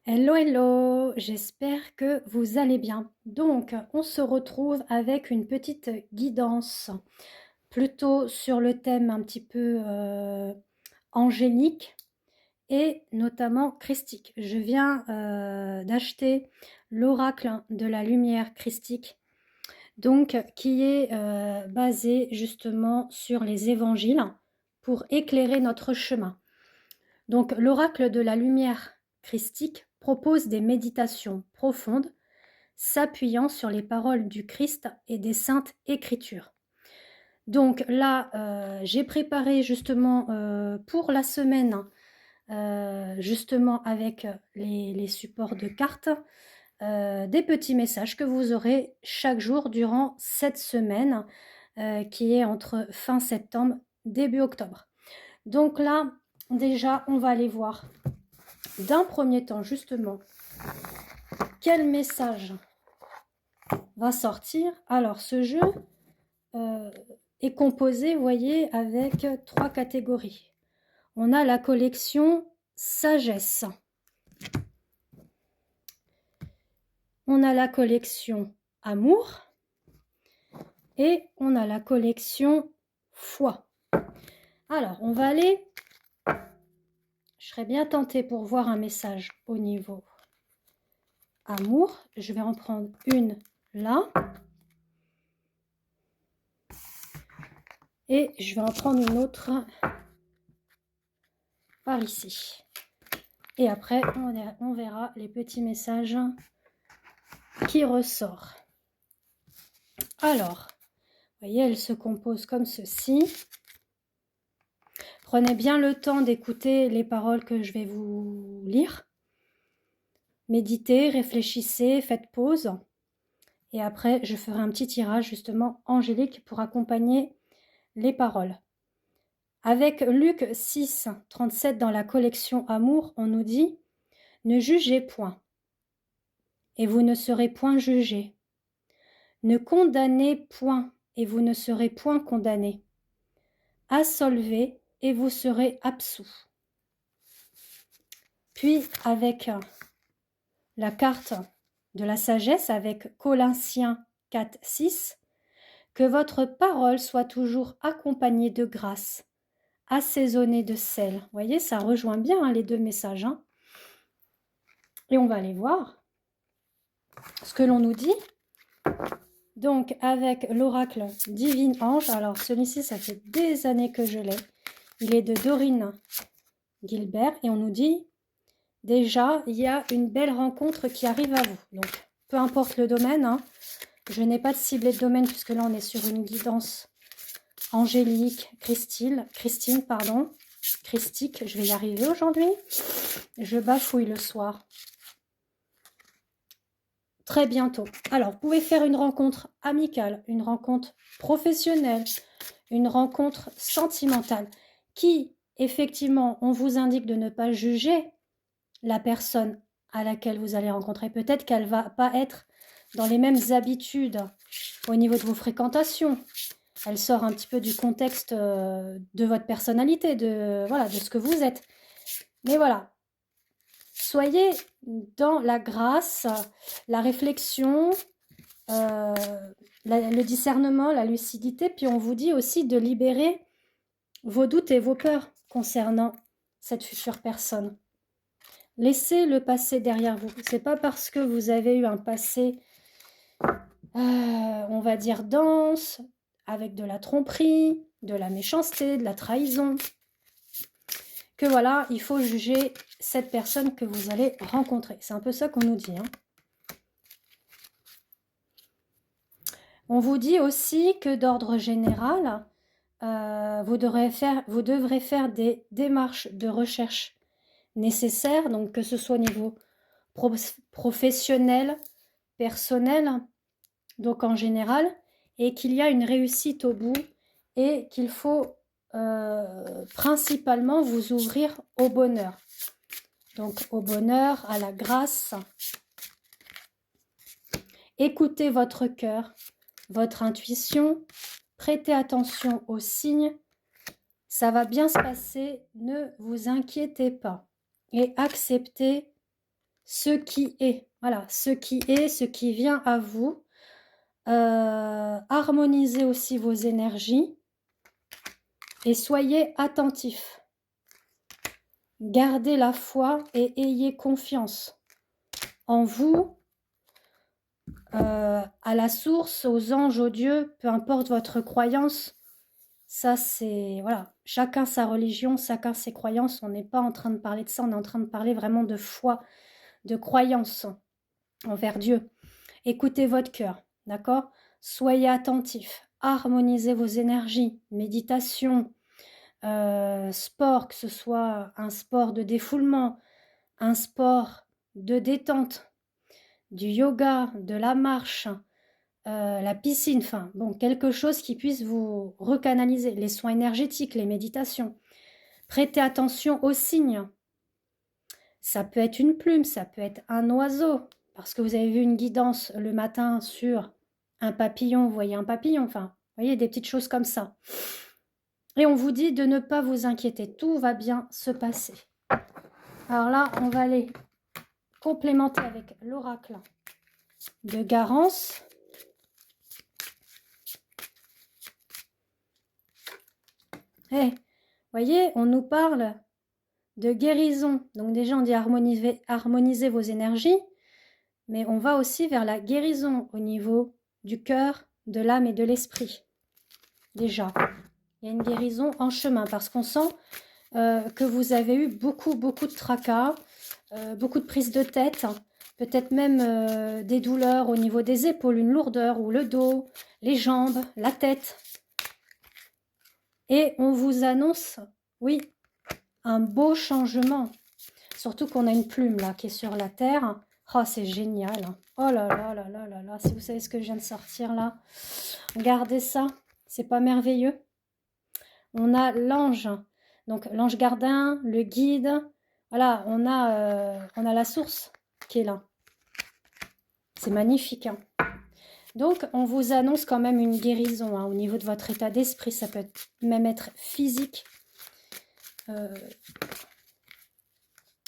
Hello, hello, j'espère que vous allez bien. Donc, on se retrouve avec une petite guidance, plutôt sur le thème un petit peu angélique et notamment christique. Je viens d'acheter l'oracle de la lumière christique, donc qui est basé justement sur les évangiles pour éclairer notre chemin. Donc, l'oracle de la lumière christique propose des méditations profondes s'appuyant sur les paroles du Christ et des saintes écritures. Donc là, j'ai préparé justement pour la semaine, justement avec les supports de cartes, des petits messages que vous aurez chaque jour durant cette semaine qui est entre fin septembre, début octobre. Donc là, déjà, on va aller voir d'un premier temps, justement, quel message va sortir. Alors, ce jeu est composé, vous voyez, avec 3 catégories. On a la collection Sagesse. On a la collection Amour. Et on a la collection Foi. Alors, on va aller... Je serais bien tentée pour voir un message au niveau Amour. Je vais en prendre une là. Et je vais en prendre une autre par ici. Et après, on verra les petits messages qui ressortent. Alors, vous voyez, elle se compose comme ceci. Prenez bien le temps d'écouter les paroles que je vais vous lire. Méditez, réfléchissez, faites pause. Et après, je ferai un petit tirage justement angélique pour accompagner les paroles. Avec Luc 6, 37 dans la collection Amour, on nous dit « Ne jugez point, et vous ne serez point jugés. Ne condamnez point, et vous ne serez point condamnés. Assolvez, et vous serez absous. » Puis avec la carte de la sagesse, avec Colossiens 4, 6, « Que votre parole soit toujours accompagnée de grâce, assaisonnée de sel. » Vous voyez, ça rejoint bien les deux messages. Et on va aller voir ce que l'on nous dit. Donc, avec l'oracle Divine Ange, alors celui-ci, ça fait des années que je l'ai. Il est de Dorine Gilbert et on nous dit, déjà, il y a une belle rencontre qui arrive à vous. Donc, peu importe le domaine, je n'ai pas de ciblé de domaine puisque là, on est sur une guidance angélique, Christine, pardon, christique, je vais y arriver aujourd'hui. Je bafouille le soir. Très bientôt. Alors, vous pouvez faire une rencontre amicale, une rencontre professionnelle, une rencontre sentimentale qui, effectivement, on vous indique de ne pas juger la personne à laquelle vous allez rencontrer. Peut-être qu'elle ne va pas être dans les mêmes habitudes au niveau de vos fréquentations. Elle sort un petit peu du contexte de votre personnalité, de ce que vous êtes. Mais voilà, soyez dans la grâce, la réflexion, le discernement, la lucidité, puis on vous dit aussi de libérer vos doutes et vos peurs concernant cette future personne. Laissez le passé derrière vous. C'est pas parce que vous avez eu un passé, on va dire dense, avec de la tromperie, de la méchanceté, de la trahison, que voilà, il faut juger cette personne que vous allez rencontrer. C'est un peu ça qu'on nous dit. On vous dit aussi que d'ordre général, vous devrez faire des démarches de recherche nécessaires, donc que ce soit au niveau professionnel, personnel, donc en général, et qu'il y a une réussite au bout et qu'il faut principalement vous ouvrir au bonheur. Donc au bonheur, à la grâce. Écoutez votre cœur, votre intuition, prêtez attention aux signes. Ça va bien se passer, ne vous inquiétez pas. Et acceptez ce qui est. Voilà, ce qui est, ce qui vient à vous. Harmonisez aussi vos énergies et soyez attentifs. Gardez la foi et ayez confiance en vous, à la source, aux anges, aux dieux, peu importe votre croyance. Ça, c'est, voilà, chacun sa religion, chacun ses croyances. On n'est pas en train de parler de ça, on est en train de parler vraiment de foi, de croyance envers Dieu. Écoutez votre cœur, d'accord? Soyez attentifs, harmonisez vos énergies, méditation, sport, que ce soit un sport de défoulement, un sport de détente, du yoga, de la marche, la piscine, enfin, bon, quelque chose qui puisse vous recanaliser, les soins énergétiques, les méditations. Prêtez attention aux signes. Ça peut être une plume, ça peut être un oiseau, parce que vous avez vu une guidance le matin sur un papillon, vous voyez un papillon, enfin, vous voyez des petites choses comme ça. Et on vous dit de ne pas vous inquiéter, tout va bien se passer. Alors là, on va aller complémenter avec l'oracle de Garance. Voyez, on nous parle de guérison. Donc déjà, on dit harmoniser vos énergies, mais on va aussi vers la guérison au niveau du cœur, de l'âme et de l'esprit. Déjà, il y a une guérison en chemin parce qu'on sent que vous avez eu beaucoup de tracas, beaucoup de prises de tête, peut-être même des douleurs au niveau des épaules, une lourdeur ou le dos, les jambes, la tête. Et on vous annonce, oui, un beau changement. Surtout qu'on a une plume là qui est sur la terre. Oh, c'est génial. Oh là là là là là là. Si vous savez ce que je viens de sortir là, regardez ça. C'est pas merveilleux? On a l'ange. Donc l'ange gardien, le guide. Voilà, on a la source qui est là. C'est magnifique. Hein. Donc on vous annonce quand même une guérison au niveau de votre état d'esprit. Ça peut même être physique.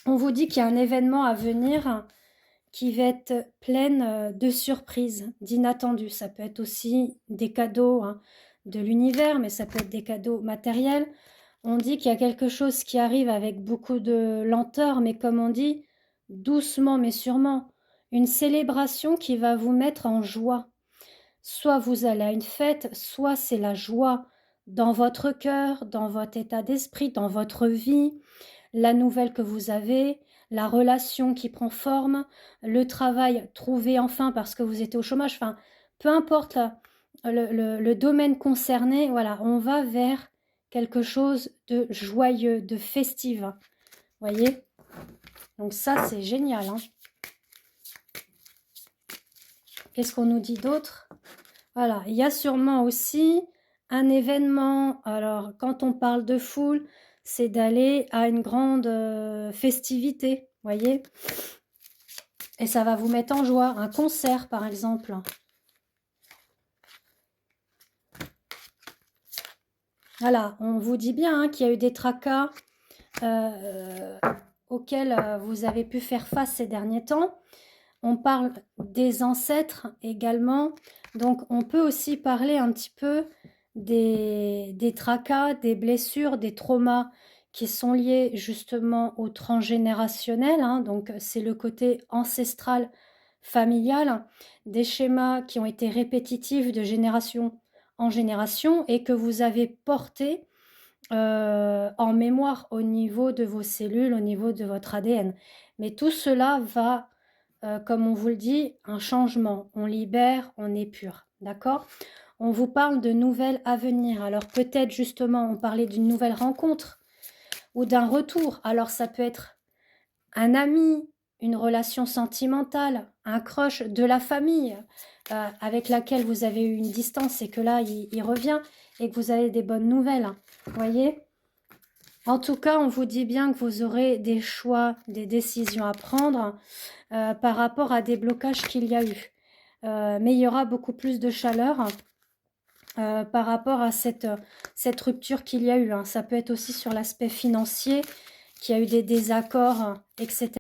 On vous dit qu'il y a un événement à venir qui va être plein de surprises, d'inattendus. Ça peut être aussi des cadeaux de l'univers, mais ça peut être des cadeaux matériels. On dit qu'il y a quelque chose qui arrive avec beaucoup de lenteur, mais comme on dit, doucement mais sûrement. Une célébration qui va vous mettre en joie. Soit vous allez à une fête, soit c'est la joie dans votre cœur, dans votre état d'esprit, dans votre vie, la nouvelle que vous avez, la relation qui prend forme, le travail trouvé enfin parce que vous étiez au chômage, enfin, peu importe le domaine concerné, voilà, on va vers quelque chose de joyeux, de festif, voyez? Donc ça, c'est génial. Hein. Qu'est-ce qu'on nous dit d'autre? Voilà, il y a sûrement aussi un événement. Alors, quand on parle de foule, c'est d'aller à une grande festivité, voyez? Et ça va vous mettre en joie. Un concert, par exemple. Voilà, on vous dit bien qu'il y a eu des tracas auxquels vous avez pu faire face ces derniers temps. On parle des ancêtres également. Donc, on peut aussi parler un petit peu des tracas, des blessures, des traumas qui sont liés justement au transgénérationnel. Hein. Donc, c'est le côté ancestral, familial, des schémas qui ont été répétitifs de génération en génération et que vous avez portés en mémoire au niveau de vos cellules, au niveau de votre ADN. Mais tout cela va, comme on vous le dit, un changement. On libère, on épure. D'accord? On vous parle de nouvelles à venir. Alors peut-être justement, on parlait d'une nouvelle rencontre ou d'un retour. Alors ça peut être un ami, une relation sentimentale, un crush de la famille avec laquelle vous avez eu une distance et que là, il revient et que vous avez des bonnes nouvelles. Vous voyez? En tout cas, on vous dit bien que vous aurez des choix, des décisions à prendre par rapport à des blocages qu'il y a eu. Mais il y aura beaucoup plus de chaleur par rapport à cette rupture qu'il y a eu. Hein. Ça peut être aussi sur l'aspect financier, qu'il y a eu des désaccords, etc.